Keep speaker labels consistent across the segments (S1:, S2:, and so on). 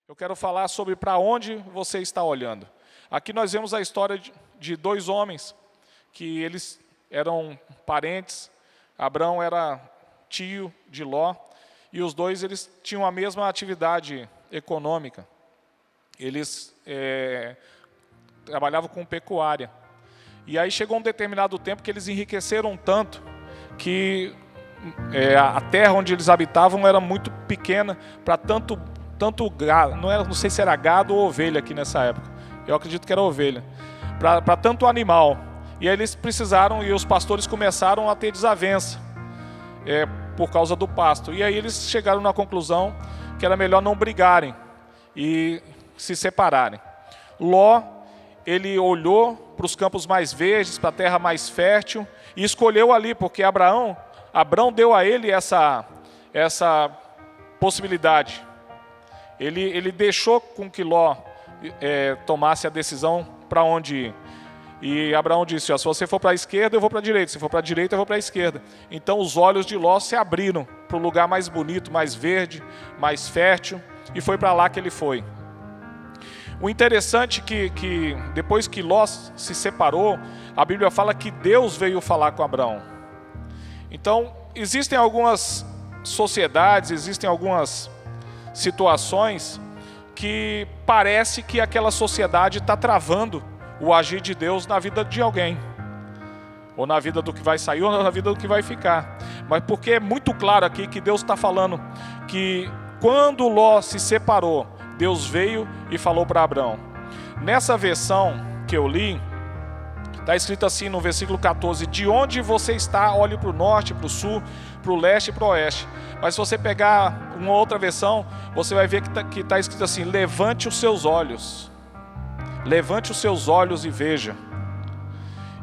S1: Eu quero falar sobre para onde você está olhando. Aqui nós vemos a história de dois homens, que eles eram parentes. Abrão era tio de Ló, e os dois eles tinham a mesma atividade econômica. Eles trabalhavam com pecuária. E aí chegou um determinado tempo que eles enriqueceram tanto que a terra onde eles habitavam era muito pequena para tanto gado, não sei se era gado ou ovelha aqui nessa época. Eu acredito que era ovelha. Para tanto animal. E aí eles precisaram, e os pastores começaram a ter desavença por causa do pasto. E aí eles chegaram na conclusão que era melhor não brigarem e se separarem. Ló, ele olhou para os campos mais verdes, para a terra mais fértil, e escolheu ali, porque Abrão deu a ele essa possibilidade. Ele deixou com que Ló tomasse a decisão para onde ir. E Abraão disse, se você for para a esquerda, eu vou para a direita. Se for para a direita, eu vou para a esquerda. Então os olhos de Ló se abriram para o lugar mais bonito, mais verde, mais fértil, e foi para lá que ele foi. O interessante é que depois que Ló se separou, a Bíblia fala que Deus veio falar com Abraão. Então, existem algumas sociedades, existem algumas situações que parece que aquela sociedade está travando o agir de Deus na vida de alguém. Ou na vida do que vai sair, ou na vida do que vai ficar. Mas porque é muito claro aqui que Deus está falando que quando Ló se separou, Deus veio e falou para Abraão. Nessa versão que eu li, está escrito assim no versículo 14: de onde você está, olhe para o norte, para o sul, para o leste e para o oeste. Mas se você pegar uma outra versão, você vai ver que está escrito assim: levante os seus olhos. Levante os seus olhos e veja.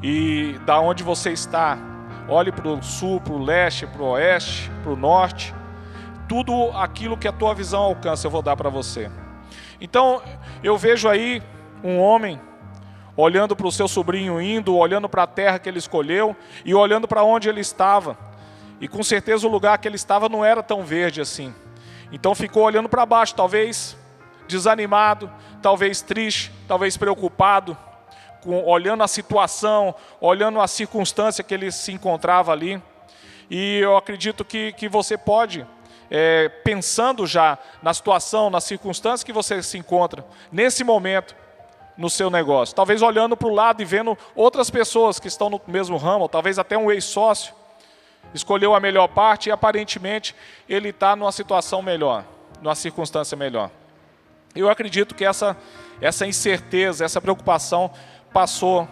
S1: E da onde você está, olhe para o sul, para o leste, para o oeste, para o norte. Tudo aquilo que a tua visão alcança, eu vou dar para você. Então, eu vejo aí um homem olhando para o seu sobrinho indo, olhando para a terra que ele escolheu e olhando para onde ele estava. E com certeza o lugar que ele estava não era tão verde assim. Então ficou olhando para baixo, talvez desanimado, talvez triste, talvez preocupado, olhando a situação, olhando a circunstância que ele se encontrava ali. E eu acredito que você pode, pensando já na situação, na circunstância que você se encontra, nesse momento, no seu negócio. Talvez olhando para o lado e vendo outras pessoas que estão no mesmo ramo, talvez até um ex-sócio, escolheu a melhor parte e aparentemente ele está numa situação melhor, numa circunstância melhor. Eu acredito que essa incerteza, essa preocupação passou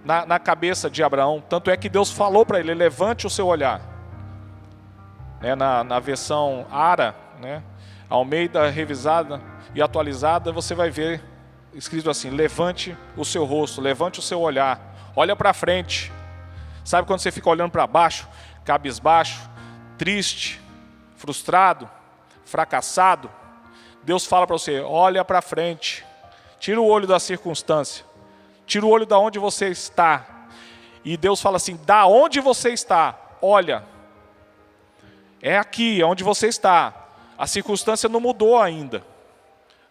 S1: na cabeça de Abraão. Tanto é que Deus falou para ele: levante o seu olhar. Na versão ARA, Almeida revisada e atualizada, você vai ver escrito assim: levante o seu rosto, levante o seu olhar, olha para frente. Sabe quando você fica olhando para baixo, cabisbaixo, triste, frustrado, fracassado? Deus fala para você: olha para frente, tira o olho da circunstância, tira o olho da onde você está. E Deus fala assim: da onde você está, olha, é aqui, é onde você está. A circunstância não mudou ainda,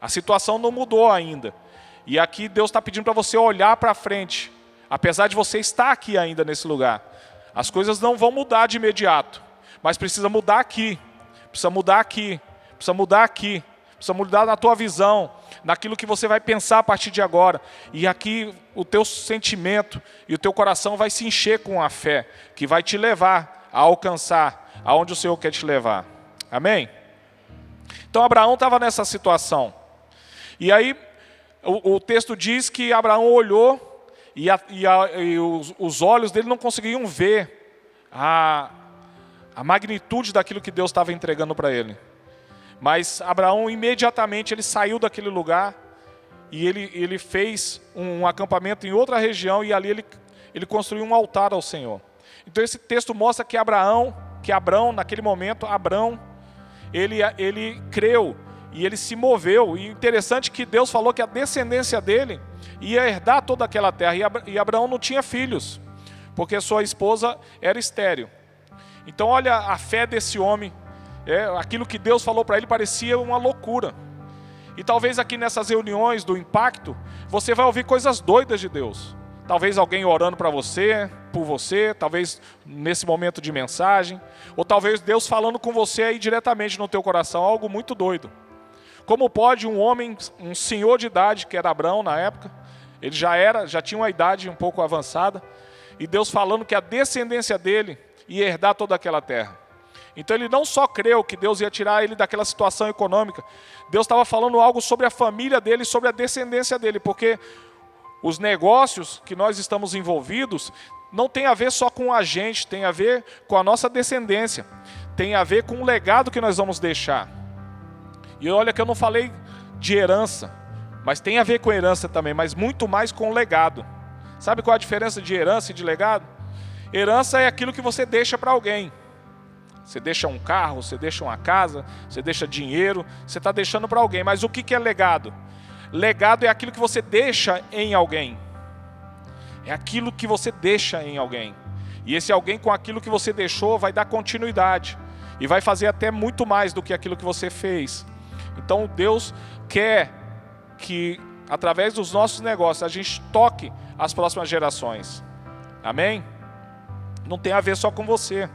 S1: a situação não mudou ainda. E aqui Deus está pedindo para você olhar para frente, apesar de você estar aqui ainda nesse lugar. As coisas não vão mudar de imediato, mas precisa mudar aqui, precisa mudar aqui, precisa mudar aqui. Precisa mudar na tua visão, naquilo que você vai pensar a partir de agora. E aqui o teu sentimento e o teu coração vai se encher com a fé, que vai te levar a alcançar aonde o Senhor quer te levar. Amém? Então Abraão estava nessa situação. E aí o texto diz que Abraão olhou e os olhos dele não conseguiam ver a magnitude daquilo que Deus estava entregando para ele. Mas Abraão imediatamente ele saiu daquele lugar e ele fez um acampamento em outra região e ali ele construiu um altar ao Senhor. Então esse texto mostra que Abraão naquele momento, ele creu e ele se moveu. E interessante que Deus falou que a descendência dele ia herdar toda aquela terra. E Abraão não tinha filhos, porque sua esposa era estéril. Então olha a fé desse homem. Aquilo que Deus falou para ele parecia uma loucura. E talvez aqui nessas reuniões do impacto, você vai ouvir coisas doidas de Deus. Talvez alguém orando para você, por você, talvez nesse momento de mensagem, ou talvez Deus falando com você aí diretamente no teu coração, algo muito doido. Como pode um homem, um senhor de idade, que era Abraão na época, ele já tinha uma idade um pouco avançada, e Deus falando que a descendência dele ia herdar toda aquela terra. Então ele não só creu que Deus ia tirar ele daquela situação econômica, Deus estava falando algo sobre a família dele, sobre a descendência dele, porque os negócios que nós estamos envolvidos não tem a ver só com a gente, tem a ver com a nossa descendência, tem a ver com o legado que nós vamos deixar. E olha que eu não falei de herança, mas tem a ver com herança também, mas muito mais com o legado. Sabe qual a diferença de herança e de legado? Herança é aquilo que você deixa para alguém. Você deixa um carro, você deixa uma casa, você deixa dinheiro, você está deixando para alguém. Mas o que é legado? Legado é aquilo que você deixa em alguém. É aquilo que você deixa em alguém. E esse alguém, com aquilo que você deixou, vai dar continuidade. E vai fazer até muito mais do que aquilo que você fez. Então Deus quer que, através dos nossos negócios, a gente toque as próximas gerações. Amém? Não tem a ver só com você.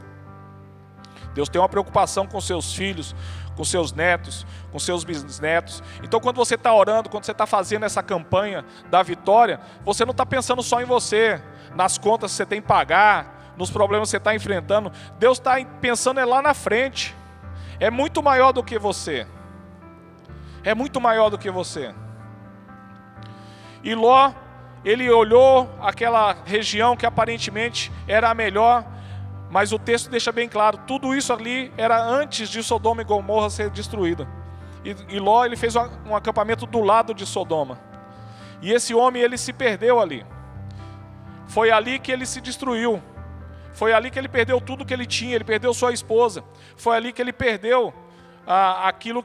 S1: Deus tem uma preocupação com seus filhos, com seus netos, com seus bisnetos. Então quando você está orando, quando você está fazendo essa campanha da vitória, você não está pensando só em você, nas contas que você tem que pagar, nos problemas que você está enfrentando. Deus está pensando lá na frente. É muito maior do que você. É muito maior do que você. E Ló, ele olhou aquela região que aparentemente era a melhor, mas o texto deixa bem claro, tudo isso ali era antes de Sodoma e Gomorra ser destruída. E Ló, ele fez um acampamento do lado de Sodoma. E esse homem, ele se perdeu ali. Foi ali que ele se destruiu. Foi ali que ele perdeu tudo que ele tinha, ele perdeu sua esposa. Foi ali que ele perdeu aquilo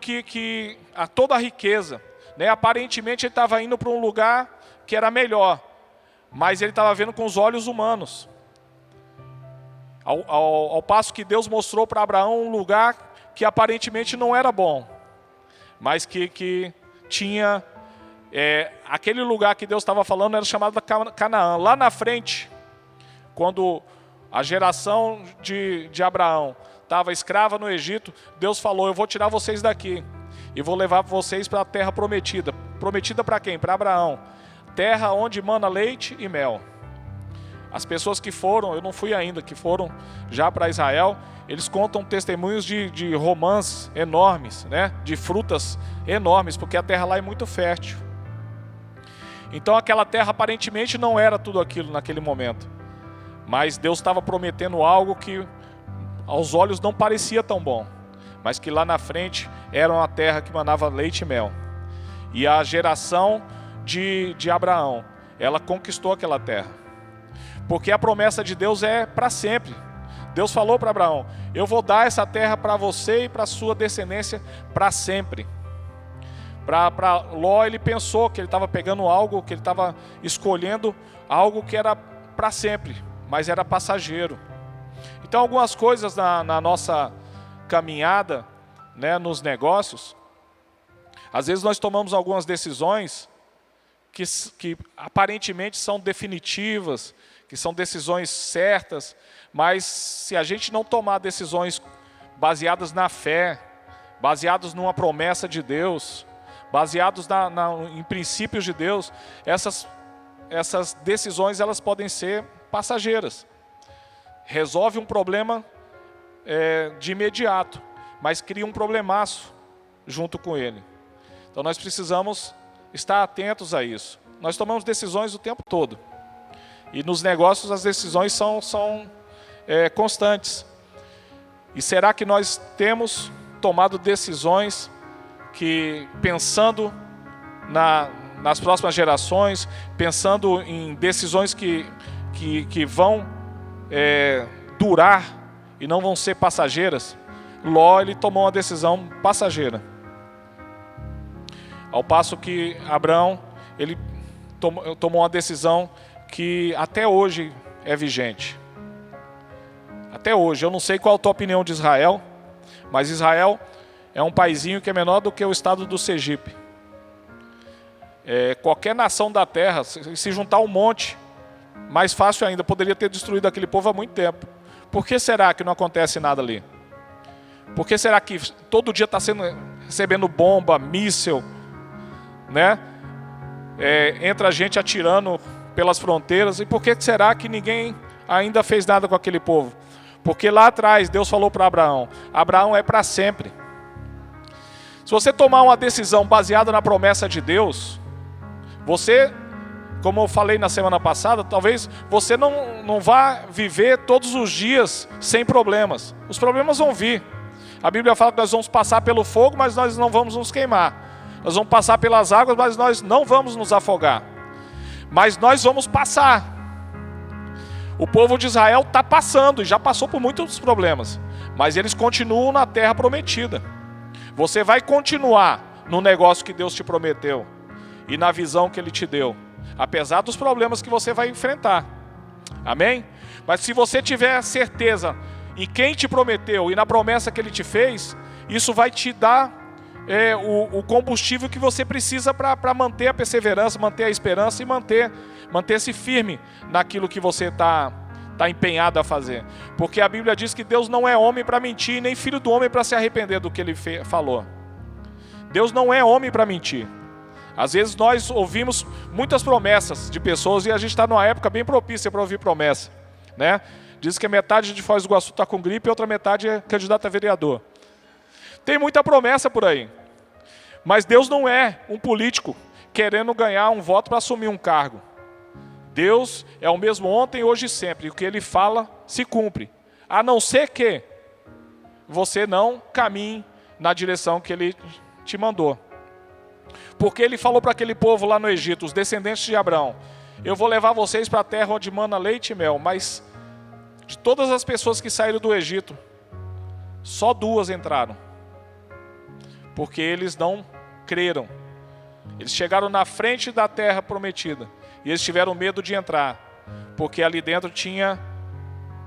S1: toda a riqueza. Né? Aparentemente ele estava indo para um lugar que era melhor, mas ele estava vendo com os olhos humanos. Ao passo que Deus mostrou para Abraão um lugar que aparentemente não era bom, mas que tinha, aquele lugar que Deus estava falando era chamado Canaã. Lá na frente, quando a geração de Abraão estava escrava no Egito, Deus falou, eu vou tirar vocês daqui e vou levar vocês para a terra prometida. Prometida para quem? Para Abraão. Terra onde mana leite e mel. As pessoas que foram, eu não fui ainda, que foram já para Israel, eles contam testemunhos de romãs enormes, né? De frutas enormes, porque a terra lá é muito fértil. Então aquela terra aparentemente não era tudo aquilo naquele momento. Mas Deus estava prometendo algo que aos olhos não parecia tão bom. Mas que lá na frente era uma terra que manava leite e mel. E a geração de Abraão, ela conquistou aquela terra. Porque a promessa de Deus é para sempre. Deus falou para Abraão, eu vou dar essa terra para você e para a sua descendência para sempre. Para Ló, ele pensou que ele estava pegando algo, que ele estava escolhendo algo que era para sempre, mas era passageiro. Então algumas coisas na nossa caminhada, né, nos negócios, às vezes nós tomamos algumas decisões que aparentemente são definitivas, que são decisões certas, mas se a gente não tomar decisões baseadas na fé, baseadas numa promessa de Deus, baseados em princípios de Deus, essas decisões elas podem ser passageiras. Resolve um problema de imediato, mas cria um problemaço junto com ele. Então nós precisamos estar atentos a isso. Nós tomamos decisões o tempo todo. E nos negócios as decisões são constantes. E será que nós temos tomado decisões que, pensando nas próximas gerações, pensando em decisões que vão durar e não vão ser passageiras? Ló, ele tomou uma decisão passageira. Ao passo que Abraão, ele tomou uma decisão que até hoje é vigente. Até hoje, eu não sei qual a tua opinião de Israel, mas Israel é um paizinho que é menor do que o estado do Sergipe. qualquer nação da terra, se juntar um monte, mais fácil ainda, poderia ter destruído aquele povo há muito tempo. Por que será que não acontece nada ali? Por que será que todo dia está recebendo bomba, míssil, né? Entra gente atirando pelas fronteiras. E por que será que ninguém ainda fez nada com aquele povo? Porque lá atrás Deus falou para Abraão: Abraão é para sempre. Se você tomar uma decisão baseada na promessa de Deus, você, como eu falei na semana passada, talvez você não vá viver todos os dias sem problemas. Os problemas vão vir. A Bíblia fala que nós vamos passar pelo fogo, mas nós não vamos nos queimar. Nós vamos passar pelas águas, mas nós não vamos nos afogar. Mas nós vamos passar. O povo de Israel está passando e já passou por muitos problemas. Mas eles continuam na terra prometida. Você vai continuar no negócio que Deus te prometeu e na visão que Ele te deu, apesar dos problemas que você vai enfrentar. Amém? Mas se você tiver certeza em quem te prometeu e na promessa que Ele te fez, isso vai te dar o combustível que você precisa para manter a perseverança, manter a esperança e manter-se firme naquilo que você está empenhado a fazer. Porque a Bíblia diz que Deus não é homem para mentir, nem filho do homem para se arrepender do que Ele falou. Deus não é homem para mentir. Às vezes nós ouvimos muitas promessas de pessoas e a gente está numa época bem propícia para ouvir promessa, né? Diz que a metade de Foz do Iguaçu está com gripe e a outra metade é candidato a vereador. Tem muita promessa por aí. Mas Deus não é um político querendo ganhar um voto para assumir um cargo. Deus é o mesmo ontem, hoje e sempre. E o que Ele fala se cumpre. A não ser que você não caminhe na direção que Ele te mandou. Porque Ele falou para aquele povo lá no Egito, os descendentes de Abraão: eu vou levar vocês para a terra onde mana leite e mel. Mas de todas as pessoas que saíram do Egito, só 2 entraram. Porque eles não creram. Eles chegaram na frente da terra prometida e eles tiveram medo de entrar, porque ali dentro tinha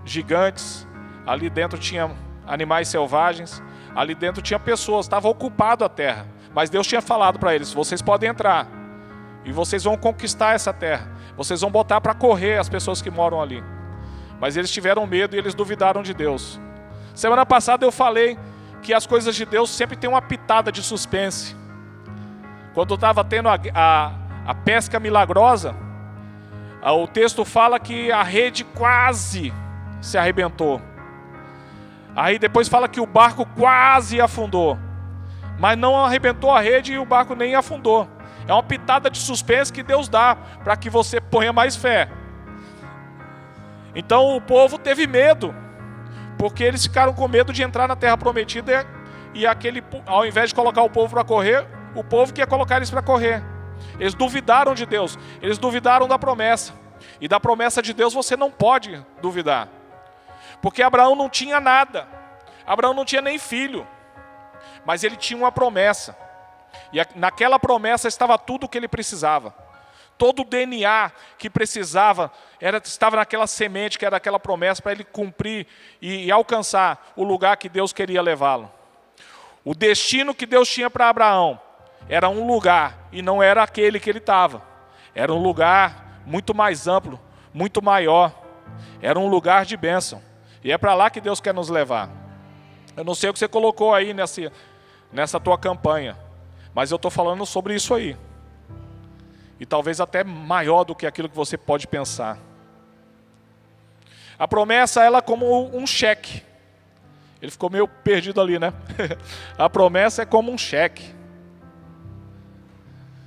S1: gigantes, ali dentro tinha animais selvagens, ali dentro tinha pessoas, estava ocupado a terra. Mas Deus tinha falado para eles: vocês podem entrar e vocês vão conquistar essa terra, vocês vão botar para correr as pessoas que moram ali. Mas eles tiveram medo e eles duvidaram de Deus. Semana passada eu falei que as coisas de Deus sempre tem uma pitada de suspense. Quando estava tendo a pesca milagrosa, o texto fala que a rede quase se arrebentou. Aí depois fala que o barco quase afundou. Mas não arrebentou a rede e o barco nem afundou. É uma pitada de suspense que Deus dá para que você ponha mais fé. Então o povo teve medo, porque eles ficaram com medo de entrar na terra prometida e ao invés de colocar o povo para correr, o povo quer colocar eles para correr. Eles duvidaram de Deus, eles duvidaram da promessa. E da promessa de Deus você não pode duvidar. Porque Abraão não tinha nada. Abraão não tinha nem filho. Mas ele tinha uma promessa. E naquela promessa estava tudo o que ele precisava. Todo o DNA que precisava estava naquela semente, que era aquela promessa, para ele cumprir e alcançar o lugar que Deus queria levá-lo. O destino que Deus tinha para Abraão era um lugar, e não era aquele que ele estava. Era um lugar muito mais amplo, muito maior. Era um lugar de bênção. E é para lá que Deus quer nos levar. Eu não sei o que você colocou aí nessa tua campanha, mas eu estou falando sobre isso aí. E talvez até maior do que aquilo que você pode pensar. A promessa, ela é como um cheque. Ele ficou meio perdido ali, né? A promessa é como um cheque.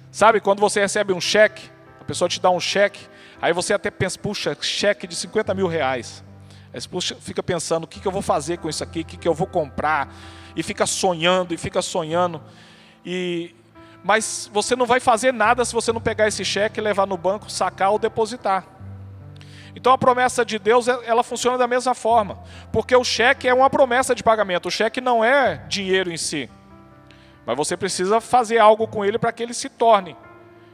S1: Sabe, quando você recebe um cheque, a pessoa te dá um cheque, aí você até pensa: puxa, cheque de 50 mil reais. Aí você fica pensando: o que eu vou fazer com isso aqui? O que eu vou comprar? E fica sonhando, Mas você não vai fazer nada se você não pegar esse cheque, levar no banco, sacar ou depositar. Então a promessa de Deus, ela funciona da mesma forma. Porque o cheque é uma promessa de pagamento. O cheque não é dinheiro em si. Mas você precisa fazer algo com ele para que ele se torne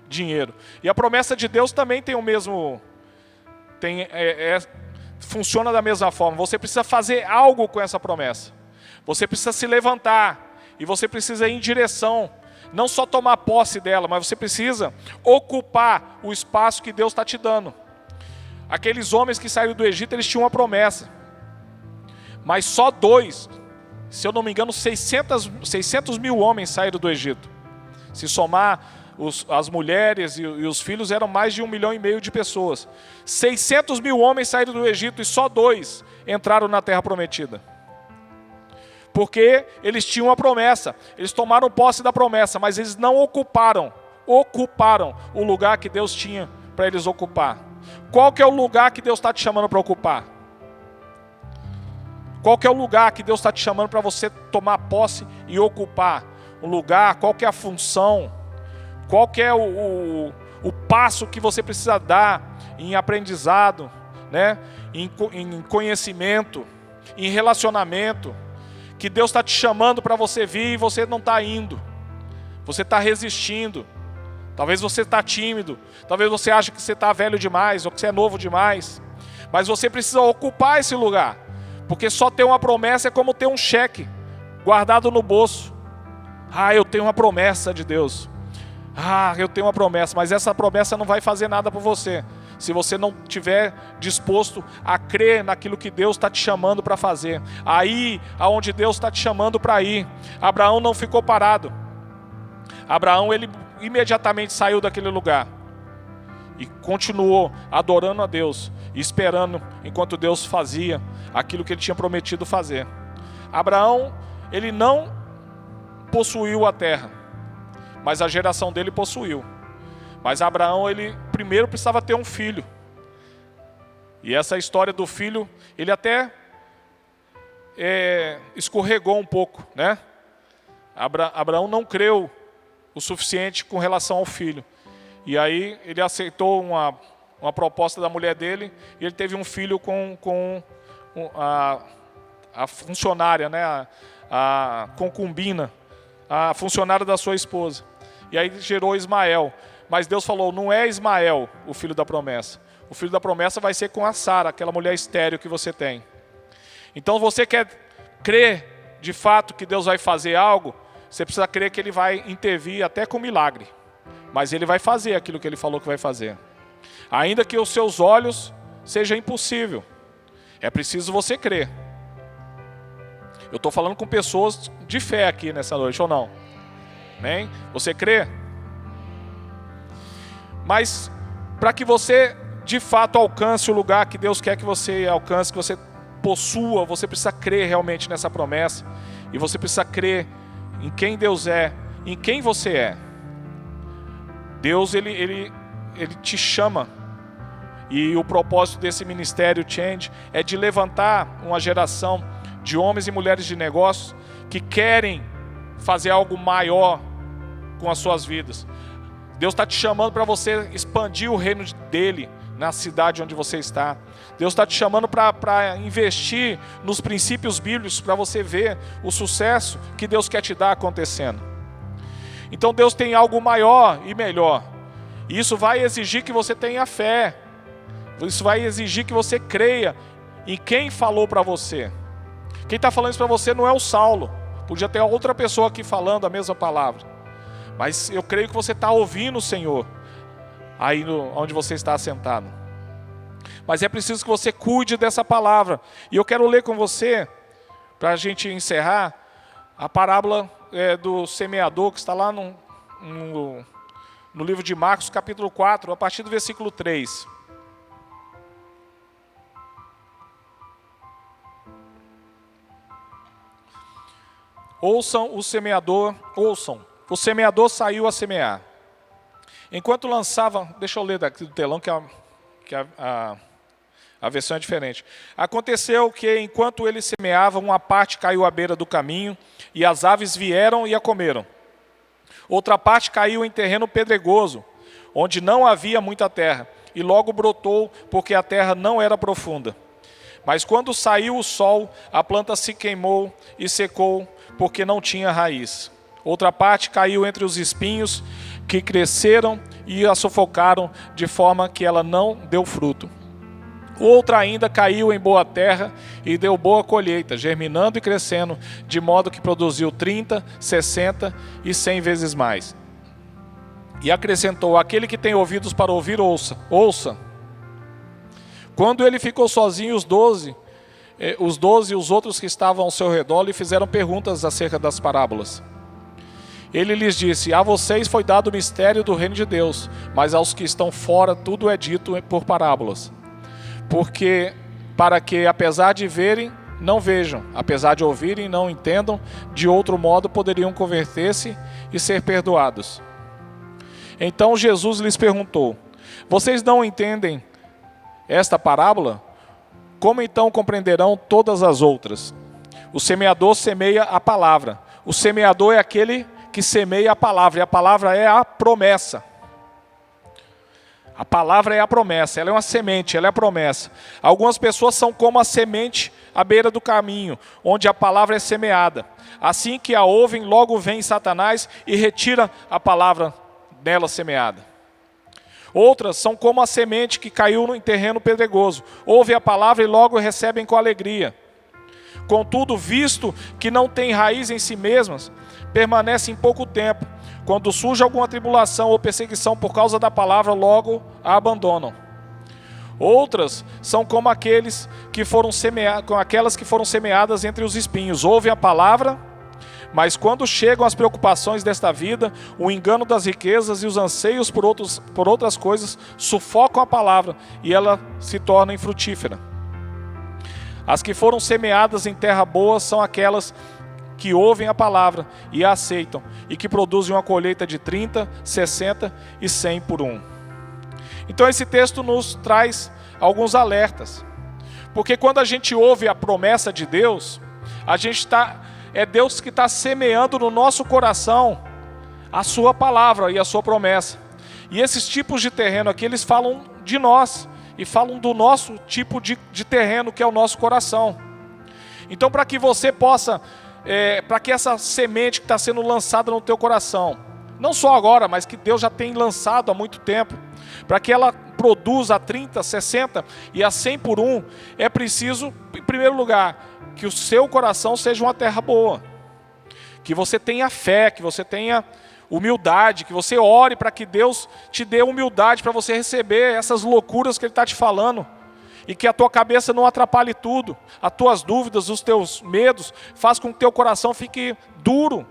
S1: dinheiro. E a promessa de Deus também tem o mesmo... funciona da mesma forma. Você precisa fazer algo com essa promessa. Você precisa se levantar. E você precisa ir em direção Não só tomar posse dela, mas você precisa ocupar o espaço que Deus está te dando. Aqueles homens que saíram do Egito, eles tinham uma promessa. Mas só 2, se eu não me engano, 600 mil homens saíram do Egito. Se somar as mulheres e os filhos, eram mais de 1,5 milhão de pessoas. 600 mil homens saíram do Egito e só 2 entraram na terra prometida. Porque eles tinham a promessa, eles tomaram posse da promessa, mas eles não ocuparam o lugar que Deus tinha para eles ocupar. Qual que é o lugar que Deus está te chamando para ocupar? Qual que é o lugar que Deus está te chamando para você tomar posse e ocupar? O lugar, qual que é a função? Qual que é o passo que você precisa dar em aprendizado, né? em conhecimento, em relacionamento, que Deus está te chamando para você vir e você não está indo. Você está resistindo. Talvez você está tímido. Talvez você ache que você está velho demais ou que você é novo demais. Mas você precisa ocupar esse lugar. Porque só ter uma promessa é como ter um cheque guardado no bolso. Ah, eu tenho uma promessa de Deus. Ah, eu tenho uma promessa. Mas essa promessa não vai fazer nada por você se você não estiver disposto a crer naquilo que Deus está te chamando para fazer. Aí, aonde Deus está te chamando para ir. Abraão não ficou parado. Abraão, ele imediatamente saiu daquele lugar e continuou adorando a Deus, esperando enquanto Deus fazia aquilo que ele tinha prometido fazer. Abraão, ele não possuiu a terra, mas a geração dele possuiu. Mas Abraão, ele primeiro precisava ter um filho. E essa história do filho, ele até escorregou um pouco, né? Abraão não creu o suficiente com relação ao filho. E aí ele aceitou uma proposta da mulher dele e ele teve um filho com a funcionária, né? A concubina, a funcionária da sua esposa. E aí gerou Ismael. Mas Deus falou, não é Ismael o filho da promessa. O filho da promessa vai ser com a Sara, aquela mulher estéril que você tem. Então você quer crer de fato que Deus vai fazer algo, você precisa crer que Ele vai intervir até com milagre. Mas Ele vai fazer aquilo que Ele falou que vai fazer. Ainda que os seus olhos seja impossível. É preciso você crer. Eu estou falando com pessoas de fé aqui nessa noite, ou não? Amém? Você crê? Mas para que você de fato alcance o lugar que Deus quer que você alcance, que você possua, você precisa crer realmente nessa promessa. E você precisa crer em quem Deus é, em quem você é. Deus, ele te chama. E o propósito desse ministério Change é de levantar uma geração de homens e mulheres de negócios que querem fazer algo maior com as suas vidas. Deus está te chamando para você expandir o reino dele na cidade onde você está. Deus está te chamando para investir nos princípios bíblicos, para você ver o sucesso que Deus quer te dar acontecendo. Então Deus tem algo maior e melhor. E isso vai exigir que você tenha fé. Isso vai exigir que você creia em quem falou para você. Quem está falando isso para você não é o Saulo. Podia ter outra pessoa aqui falando a mesma palavra. Mas eu creio que você está ouvindo o Senhor aí onde você está assentado. Mas é preciso que você cuide dessa palavra. E eu quero ler com você, para a gente encerrar, a parábola do semeador, que está lá no livro de Marcos, capítulo 4, a partir do versículo 3. Ouçam o semeador, ouçam. O semeador saiu a semear. Enquanto lançava, deixa eu ler daqui do telão que a versão é diferente. Aconteceu que enquanto ele semeava, uma parte caiu à beira do caminho e as aves vieram e a comeram. Outra parte caiu em terreno pedregoso, onde não havia muita terra, e logo brotou porque a terra não era profunda. Mas quando saiu o sol, a planta se queimou e secou porque não tinha raiz. Outra parte caiu entre os espinhos que cresceram e a sufocaram de forma que ela não deu fruto. Outra ainda caiu em boa terra e deu boa colheita, germinando e crescendo, de modo que produziu 30, 60 e 100 vezes mais. E acrescentou: aquele que tem ouvidos para ouvir, ouça. Ouça. Quando ele ficou sozinho, os 12 e os outros que estavam ao seu redor lhe fizeram perguntas acerca das parábolas. Ele lhes disse: a vocês foi dado o mistério do reino de Deus, mas aos que estão fora tudo é dito por parábolas. Para que, apesar de verem, não vejam, apesar de ouvirem, não entendam, de outro modo poderiam converter-se e ser perdoados. Então Jesus lhes perguntou: vocês não entendem esta parábola? Como então compreenderão todas as outras? O semeador semeia a palavra. O semeador é aquele que semeia a palavra, e a palavra é a promessa. A palavra é a promessa, ela é uma semente, ela é a promessa. Algumas pessoas são como a semente à beira do caminho, onde a palavra é semeada. Assim que a ouvem, logo vem Satanás e retira a palavra nela semeada. Outras são como a semente que caiu em terreno pedregoso. Ouvem a palavra e logo recebem com alegria. Contudo, visto que não têm raiz em si mesmas, permanecem pouco tempo. Quando surge alguma tribulação ou perseguição por causa da palavra, logo a abandonam. Outras são como aquelas que foram semeadas entre os espinhos. Ouvem a palavra, mas quando chegam as preocupações desta vida, o engano das riquezas e os anseios por outras coisas, sufocam a palavra e ela se torna infrutífera. As que foram semeadas em terra boa são aquelas que ouvem a palavra e a aceitam, e que produzem uma colheita de 30, 60 e 100 por um. Então esse texto nos traz alguns alertas, porque quando a gente ouve a promessa de Deus, é Deus que está semeando no nosso coração a sua palavra e a sua promessa. E esses tipos de terreno aqui, eles falam de nós, e falam do nosso tipo de terreno, que é o nosso coração. Então, para que você possa, para que essa semente que está sendo lançada no teu coração, não só agora, mas que Deus já tem lançado há muito tempo, para que ela produza a 30, 60 e a 100 por um, é preciso, em primeiro lugar, que o seu coração seja uma terra boa, que você tenha fé, que você tenha humildade, que você ore para que Deus te dê humildade para você receber essas loucuras que Ele está te falando, e que a tua cabeça não atrapalhe tudo, as tuas dúvidas, os teus medos, faz com que o teu coração fique duro,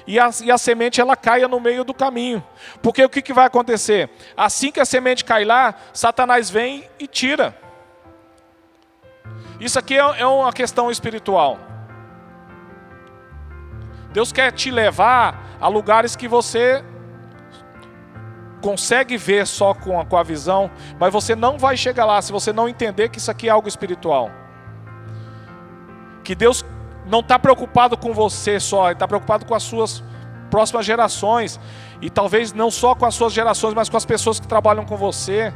S1: e a semente ela caia no meio do caminho. Porque o que vai acontecer? Assim que a semente cai lá, Satanás vem e tira. Isso aqui é uma questão espiritual. Deus quer te levar a lugares que você consegue ver só com a visão, mas você não vai chegar lá se você não entender que isso aqui é algo espiritual. Que Deus não está preocupado com você só, Ele está preocupado com as suas próximas gerações, e talvez não só com as suas gerações, mas com as pessoas que trabalham com você,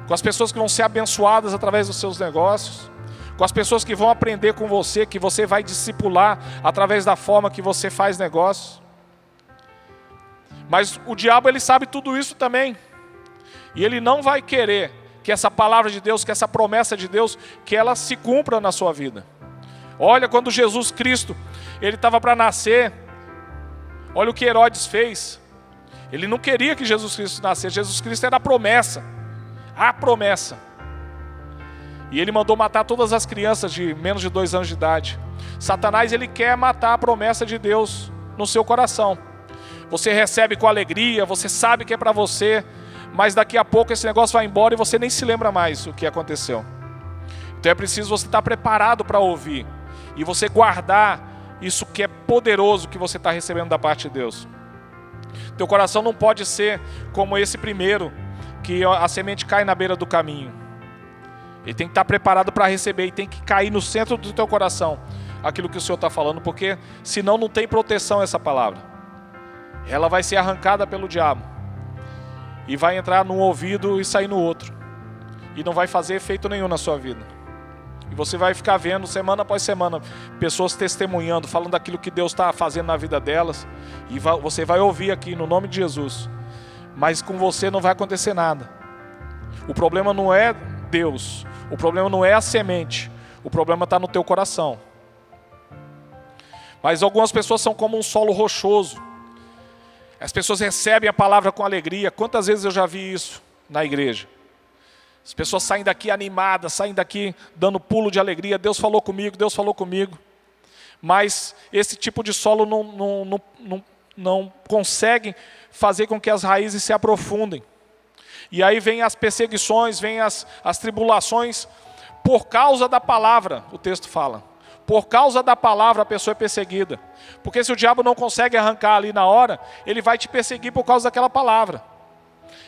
S1: com as pessoas que vão ser abençoadas através dos seus negócios, com as pessoas que vão aprender com você, que você vai discipular através da forma que você faz negócios. Mas o diabo, ele sabe tudo isso também, e ele não vai querer que essa palavra de Deus, que essa promessa de Deus, que ela se cumpra na sua vida. Olha, quando Jesus Cristo, ele estava para nascer, olha o que Herodes fez. Ele não queria que Jesus Cristo nascesse. Jesus Cristo era a promessa. E ele mandou matar todas as crianças de menos de 2 anos de idade. Satanás, ele quer matar a promessa de Deus no seu coração. Você recebe com alegria, você sabe que é para você, mas daqui a pouco esse negócio vai embora e você nem se lembra mais o que aconteceu. Então é preciso você estar preparado para ouvir, e você guardar isso que é poderoso que você está recebendo da parte de Deus. Teu coração não pode ser como esse primeiro, que a semente cai na beira do caminho. Ele tem que estar preparado para receber, e tem que cair no centro do teu coração aquilo que o Senhor está falando, porque senão não tem proteção essa palavra. Ela vai ser arrancada pelo diabo, e vai entrar num ouvido e sair no outro, e não vai fazer efeito nenhum na sua vida. E você vai ficar vendo semana após semana pessoas testemunhando, falando daquilo que Deus está fazendo na vida delas, e você vai ouvir aqui no nome de Jesus, mas com você não vai acontecer nada. O problema não é Deus. O problema não é a semente. O problema está no teu coração. Mas algumas pessoas são como um solo rochoso. As pessoas recebem a palavra com alegria. Quantas vezes eu já vi isso na igreja? As pessoas saem daqui animadas, saem daqui dando pulo de alegria. Deus falou comigo, Deus falou comigo. Mas esse tipo de solo não consegue fazer com que as raízes se aprofundem. E aí vem as perseguições, vem as tribulações por causa da palavra, o texto fala. Por causa da palavra a pessoa é perseguida. Porque se o diabo não consegue arrancar ali na hora, ele vai te perseguir por causa daquela palavra.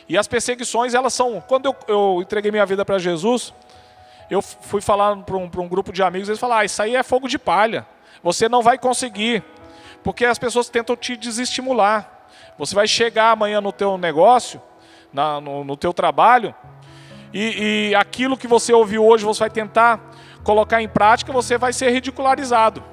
S1: E as perseguições, elas são... Quando eu entreguei minha vida para Jesus, eu fui falar para um grupo de amigos, eles falaram, isso aí é fogo de palha. Você não vai conseguir. Porque as pessoas tentam te desestimular. Você vai chegar amanhã no teu negócio, no teu trabalho, e aquilo que você ouviu hoje, você vai tentar colocar em prática, você vai ser ridicularizado.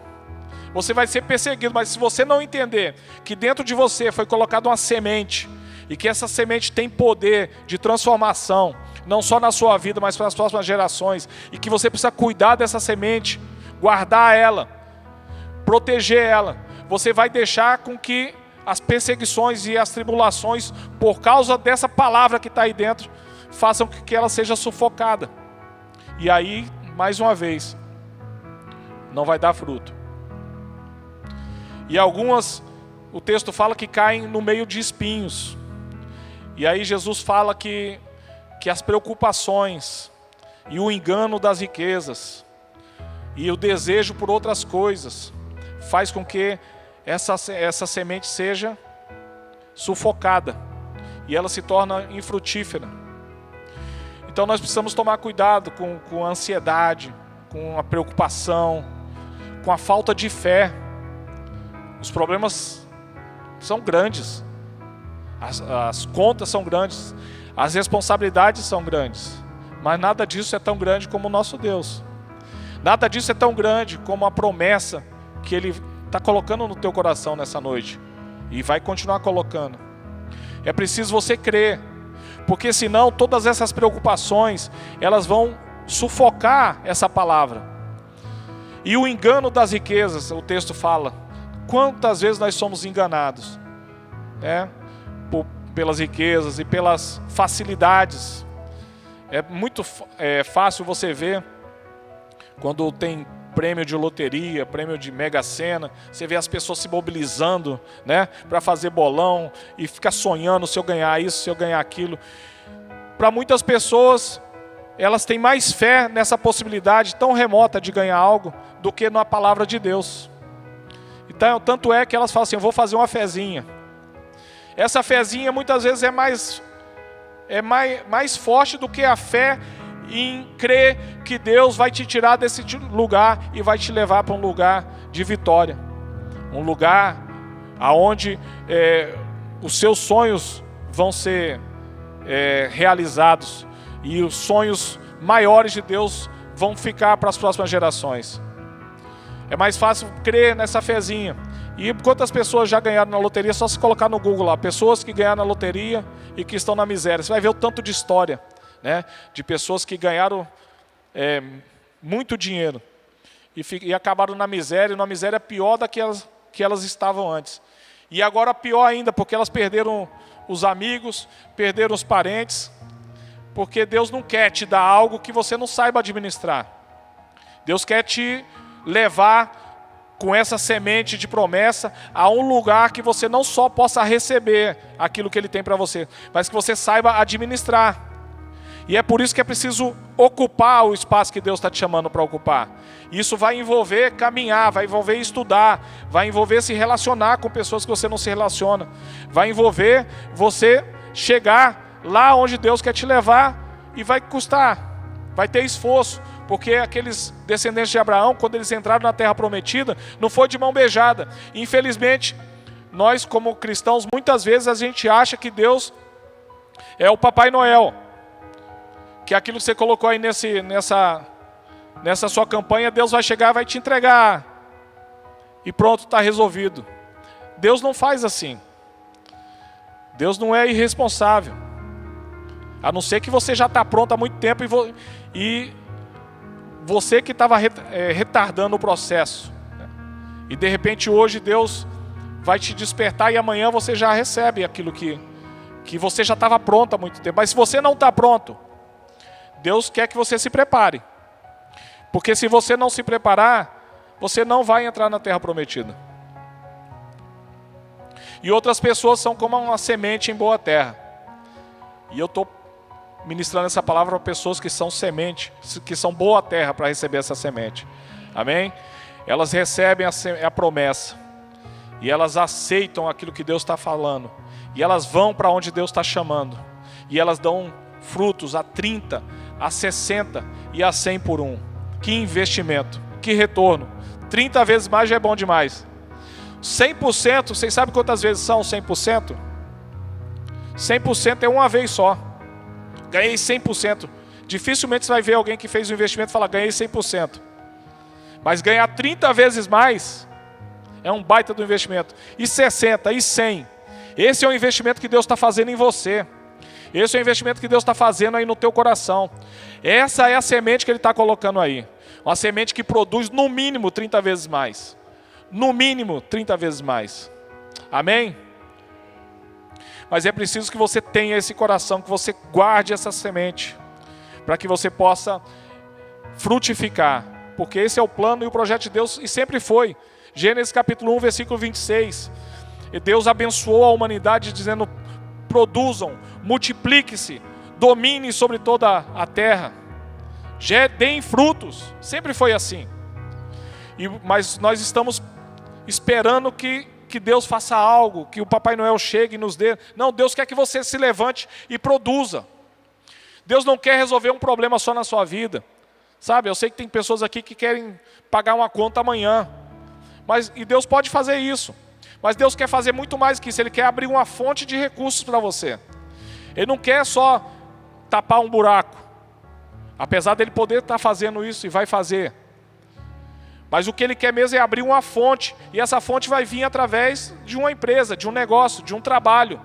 S1: Você vai ser perseguido, mas se você não entender que dentro de você foi colocada uma semente, e que essa semente tem poder de transformação, não só na sua vida, mas para as próximas gerações, e que você precisa cuidar dessa semente, guardar ela, proteger ela, você vai deixar com que as perseguições e as tribulações, por causa dessa palavra que está aí dentro, façam com que ela seja sufocada. E aí, mais uma vez, não vai dar fruto. E algumas, o texto fala que caem no meio de espinhos. E aí Jesus fala que as preocupações e o engano das riquezas e o desejo por outras coisas faz com que essa semente seja sufocada e ela se torna infrutífera. Então nós precisamos tomar cuidado com a ansiedade, com a preocupação, com a falta de fé. Os problemas são grandes, as contas são grandes, as responsabilidades são grandes, mas nada disso é tão grande como o nosso Deus. Nada disso é tão grande como a promessa que Ele está colocando no teu coração nessa noite e vai continuar colocando. É preciso você crer, porque senão todas essas preocupações, elas vão sufocar essa palavra. E o engano das riquezas, o texto fala, quantas vezes nós somos enganados, né? Pelas riquezas e pelas facilidades. É muito fácil você ver quando tem prêmio de loteria, prêmio de Mega Sena, você vê as pessoas se mobilizando, né, para fazer bolão e ficar sonhando se eu ganhar isso, se eu ganhar aquilo. Para muitas pessoas, elas têm mais fé nessa possibilidade tão remota de ganhar algo do que na palavra de Deus. Então, tanto é que elas falam assim, eu vou fazer uma fezinha. Essa fezinha muitas vezes é mais forte do que a fé em crer que Deus vai te tirar desse lugar e vai te levar para um lugar de vitória. Um lugar onde os seus sonhos vão ser realizados e os sonhos maiores de Deus vão ficar para as próximas gerações. É mais fácil crer nessa fezinha. E quantas pessoas já ganharam na loteria? Só se colocar no Google lá, pessoas que ganharam na loteria e que estão na miséria. Você vai ver o tanto de história, né, de pessoas que ganharam muito dinheiro e acabaram na miséria, numa miséria pior da que elas estavam antes. E agora pior ainda, porque elas perderam os amigos, perderam os parentes, porque Deus não quer te dar algo que você não saiba administrar. Deus quer te levar com essa semente de promessa a um lugar que você não só possa receber aquilo que Ele tem para você, mas que você saiba administrar. E é por isso que é preciso ocupar o espaço que Deus está te chamando para ocupar. Isso vai envolver caminhar, vai envolver estudar, vai envolver se relacionar com pessoas que você não se relaciona, vai envolver você chegar lá onde Deus quer te levar e vai custar, vai ter esforço, porque aqueles descendentes de Abraão, quando eles entraram na terra prometida, não foi de mão beijada. Infelizmente, nós como cristãos, muitas vezes a gente acha que Deus é o Papai Noel, que aquilo que você colocou aí nessa sua campanha, Deus vai chegar e vai te entregar. E pronto, está resolvido. Deus não faz assim. Deus não é irresponsável. A não ser que você já está pronto há muito tempo e você que estava retardando o processo. E de repente hoje Deus vai te despertar e amanhã você já recebe aquilo que você já estava pronto há muito tempo. Mas se você não está pronto, Deus quer que você se prepare. Porque se você não se preparar, você não vai entrar na terra prometida. E outras pessoas são como uma semente em boa terra. E eu estou ministrando essa palavra para pessoas que são semente, que são boa terra para receber essa semente. Amém? Elas recebem a promessa. E elas aceitam aquilo que Deus está falando. E elas vão para onde Deus está chamando. E elas dão frutos a 30, a 60 e a 100 por um. Que investimento, que retorno. 30 vezes mais já é bom demais. 100%, vocês sabem quantas vezes são 100%? 100% é uma vez só. Ganhei 100%. Dificilmente você vai ver alguém que fez um investimento e falar, ganhei 100%. Mas ganhar 30 vezes mais é um baita do investimento. E 60, e 100. Esse é o investimento que Deus está fazendo em você. Esse é o investimento que Deus está fazendo aí no teu coração. Essa é a semente que Ele está colocando aí. Uma semente que produz no mínimo 30 vezes mais. No mínimo 30 vezes mais. Amém? Mas é preciso que você tenha esse coração, que você guarde essa semente, para que você possa frutificar. Porque esse é o plano e o projeto de Deus, e sempre foi. Gênesis capítulo 1, versículo 26. E Deus abençoou a humanidade dizendo, produzam, multiplique-se, domine sobre toda a terra, deem frutos. Sempre foi assim. Mas nós estamos esperando que Deus faça algo, que o Papai Noel chegue e nos dê. Não, Deus quer que você se levante e produza. Deus não quer resolver um problema só na sua vida. Sabe, eu sei que tem pessoas aqui que querem pagar uma conta amanhã. E Deus pode fazer isso. Mas Deus quer fazer muito mais que isso. Ele quer abrir uma fonte de recursos para você. Ele não quer só tapar um buraco. Apesar dele poder estar fazendo isso e vai fazer. Mas o que ele quer mesmo é abrir uma fonte. E essa fonte vai vir através de uma empresa, de um negócio, de um trabalho.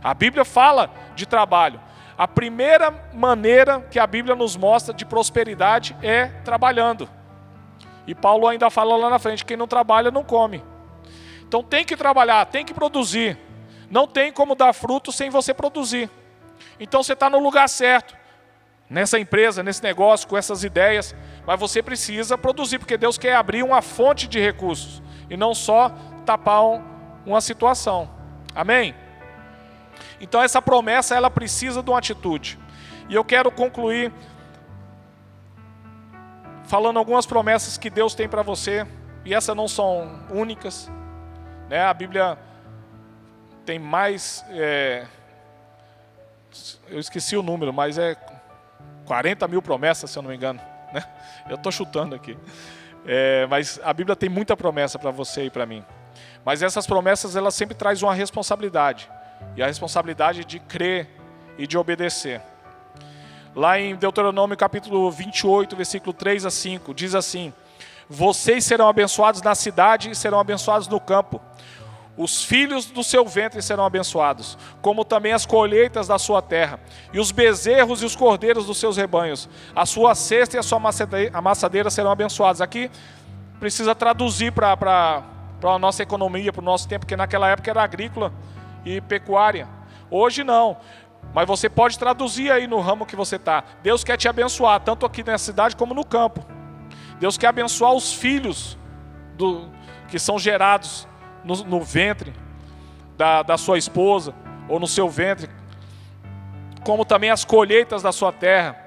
S1: A Bíblia fala de trabalho. A primeira maneira que a Bíblia nos mostra de prosperidade é trabalhando. E Paulo ainda fala lá na frente, quem não trabalha não come. Então tem que trabalhar, tem que produzir. Não tem como dar fruto sem você produzir. Então você está no lugar certo. Nessa empresa, nesse negócio, com essas ideias. Mas você precisa produzir, porque Deus quer abrir uma fonte de recursos. E não só tapar uma situação. Amém? Então essa promessa, ela precisa de uma atitude. E eu quero concluir falando algumas promessas que Deus tem para você. E essas não são únicas. Né? A Bíblia tem mais... eu esqueci o número, mas é 40 mil promessas, se eu não me engano. Né? Eu estou chutando aqui. Mas a Bíblia tem muita promessa para você e para mim. Mas essas promessas, elas sempre trazem uma responsabilidade. E a responsabilidade de crer e de obedecer. Lá em Deuteronômio capítulo 28, versículo 3 a 5, diz assim: vocês serão abençoados na cidade e serão abençoados no campo. Os filhos do seu ventre serão abençoados, como também as colheitas da sua terra, e os bezerros e os cordeiros dos seus rebanhos. A sua cesta e a sua amassadeira serão abençoados. Aqui precisa traduzir para a nossa economia, para o nosso tempo, porque naquela época era agrícola e pecuária. Hoje não, mas você pode traduzir aí no ramo que você está. Deus quer te abençoar, tanto aqui na cidade como no campo. Deus quer abençoar os filhos que são gerados no ventre da sua esposa, ou no seu ventre, como também as colheitas da sua terra,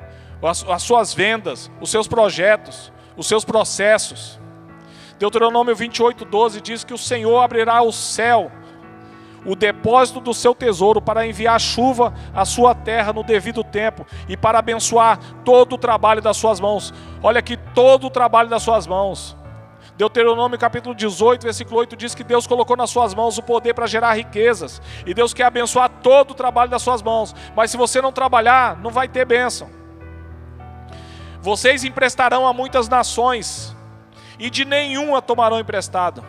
S1: as suas vendas, os seus projetos, os seus processos. Deuteronômio 28:12 diz que o Senhor abrirá o céu, o depósito do seu tesouro, para enviar chuva à sua terra no devido tempo, e para abençoar todo o trabalho das suas mãos. Olha aqui, todo o trabalho das suas mãos. Deuteronômio capítulo 18, versículo 8 diz que Deus colocou nas suas mãos o poder para gerar riquezas. E Deus quer abençoar todo o trabalho das suas mãos. Mas se você não trabalhar, não vai ter bênção. Vocês emprestarão a muitas nações, e de nenhuma tomarão emprestado.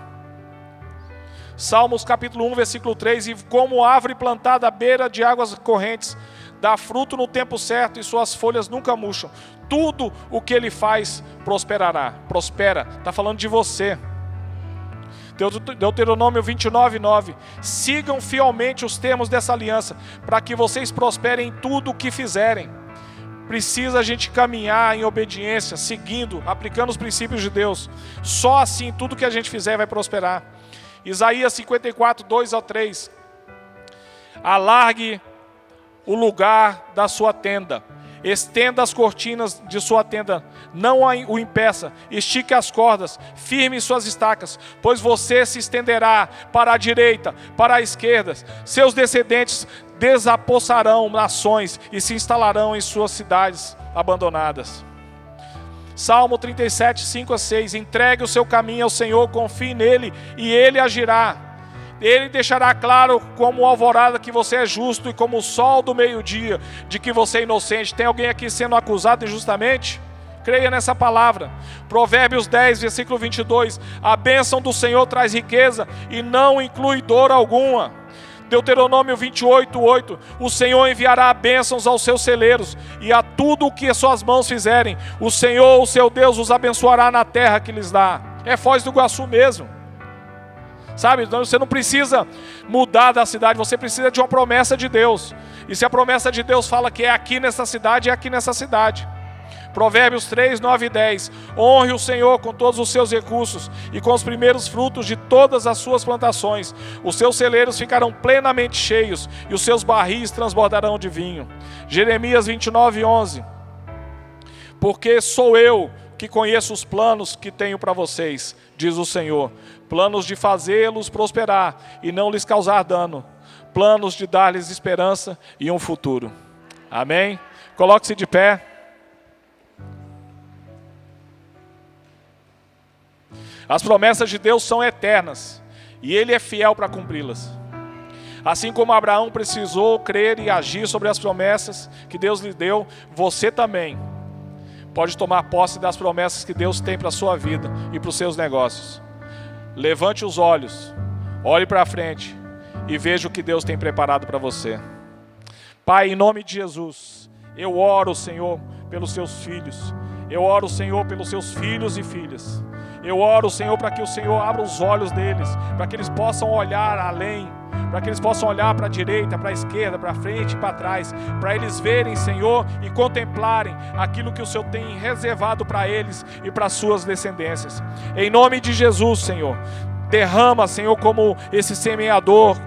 S1: Salmos capítulo 1, versículo 3, e como árvore plantada à beira de águas correntes, dá fruto no tempo certo e suas folhas nunca murcham. Tudo o que ele faz prosperará. Prospera, está falando de você. Deuteronômio 29:9. Sigam fielmente os termos dessa aliança, para que vocês prosperem em tudo o que fizerem. Precisa a gente caminhar em obediência, seguindo, aplicando os princípios de Deus. Só assim tudo que a gente fizer vai prosperar. Isaías 54:2-3. Alargue o lugar da sua tenda, estenda as cortinas de sua tenda, não o impeça, estique as cordas, firme suas estacas, pois você se estenderá para a direita, para a esquerda, seus descendentes desapossarão nações e se instalarão em suas cidades abandonadas. Salmo 37:5-6. Entregue o seu caminho ao Senhor, confie nele e ele agirá. Ele deixará claro como alvorada que você é justo e como o sol do meio-dia de que você é inocente. Tem alguém aqui sendo acusado injustamente? Creia nessa palavra. Provérbios 10:22. A bênção do Senhor traz riqueza e não inclui dor alguma. Deuteronômio 28:8. O Senhor enviará bênçãos aos seus celeiros e a tudo o que as suas mãos fizerem. O Senhor, o seu Deus, os abençoará na terra que lhes dá. É Foz do Iguaçu mesmo. Sabe, você não precisa mudar da cidade, você precisa de uma promessa de Deus. E se a promessa de Deus fala que é aqui nessa cidade, é aqui nessa cidade. Provérbios 3:9-10. Honre o Senhor com todos os seus recursos e com os primeiros frutos de todas as suas plantações. Os seus celeiros ficarão plenamente cheios e os seus barris transbordarão de vinho. Jeremias 29:11. Porque sou eu que conheço os planos que tenho para vocês, diz o Senhor. Planos de fazê-los prosperar e não lhes causar dano. Planos de dar-lhes esperança e um futuro. Amém? Coloque-se de pé. As promessas de Deus são eternas e Ele é fiel para cumpri-las. Assim como Abraão precisou crer e agir sobre as promessas que Deus lhe deu, você também pode tomar posse das promessas que Deus tem para a sua vida e para os seus negócios. Levante os olhos, olhe para frente e veja o que Deus tem preparado para você. Pai, em nome de Jesus, eu oro, Senhor, pelos seus filhos. Eu oro, Senhor, pelos seus filhos e filhas. Eu oro, Senhor, para que o Senhor abra os olhos deles, para que eles possam olhar além, para que eles possam olhar para a direita, para a esquerda, para frente e para trás, para eles verem, Senhor, e contemplarem aquilo que o Senhor tem reservado para eles e para as suas descendências. Em nome de Jesus, Senhor, derrama, Senhor, como esse semeador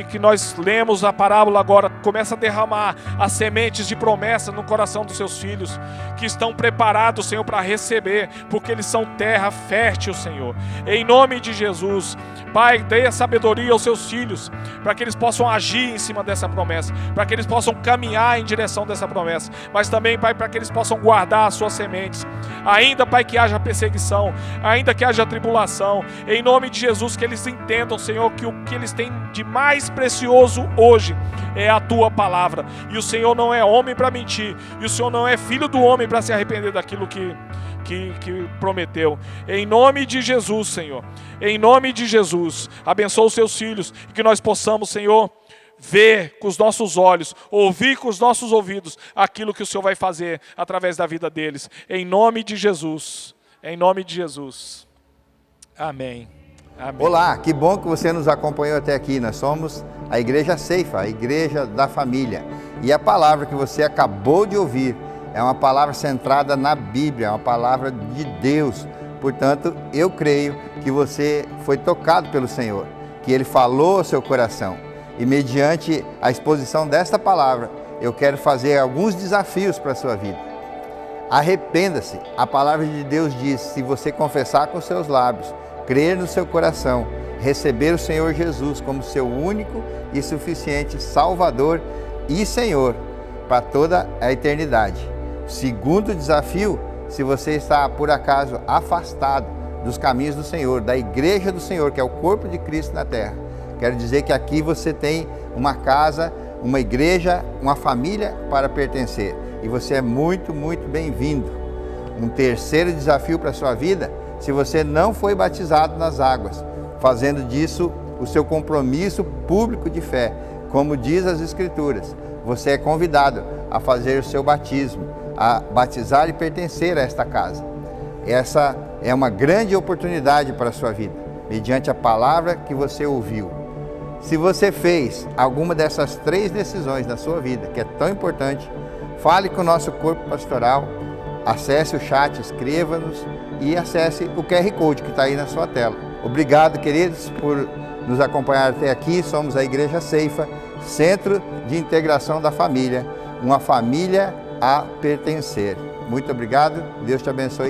S1: que nós lemos a parábola agora, começa a derramar as sementes de promessa no coração dos seus filhos, que estão preparados, Senhor, para receber, porque eles são terra fértil, Senhor. Em nome de Jesus, Pai, dê a sabedoria aos seus filhos, para que eles possam agir em cima dessa promessa, para que eles possam caminhar em direção dessa promessa, mas também, Pai, para que eles possam guardar as suas sementes, ainda, Pai, que haja perseguição, ainda que haja tribulação, em nome de Jesus, que eles entendam, Senhor, que o que eles têm de mais precioso hoje é a Tua palavra, e o Senhor não é homem para mentir, e o Senhor não é filho do homem para se arrepender daquilo que prometeu. Em nome de Jesus, Senhor, em nome de Jesus, abençoa os seus filhos, e que nós possamos, Senhor, ver com os nossos olhos, ouvir com os nossos ouvidos aquilo que o Senhor vai fazer através da vida deles, em nome de Jesus, em nome de Jesus, amém. Amém.
S2: Olá, que bom que você nos acompanhou até aqui. Nós somos a Igreja Ceifa, a Igreja da Família, e a palavra que você acabou de ouvir é uma palavra centrada na Bíblia, é uma palavra de Deus. Portanto, eu creio que você foi tocado pelo Senhor, que Ele falou ao seu coração. E mediante a exposição desta palavra, eu quero fazer alguns desafios para a sua vida. Arrependa-se. A palavra de Deus diz, se você confessar com os seus lábios, crer no seu coração, receber o Senhor Jesus como seu único e suficiente Salvador e Senhor para toda a eternidade. Segundo desafio, se você está por acaso afastado dos caminhos do Senhor, da igreja do Senhor, que é o corpo de Cristo na terra, quero dizer que aqui você tem uma casa, uma igreja, uma família para pertencer, e você é muito, muito bem-vindo. Um terceiro desafio para a sua vida, se você não foi batizado nas águas, fazendo disso o seu compromisso público de fé, como diz as Escrituras, você é convidado a fazer o seu batismo, a batizar e pertencer a esta casa. Essa é uma grande oportunidade para a sua vida, mediante a palavra que você ouviu. Se você fez alguma dessas 3 decisões na sua vida, que é tão importante, fale com o nosso corpo pastoral, acesse o chat, escreva-nos e acesse o QR Code que está aí na sua tela. Obrigado, queridos, por nos acompanhar até aqui. Somos a Igreja Ceifa, Centro de Integração da Família, uma família a pertencer. Muito obrigado, Deus te abençoe.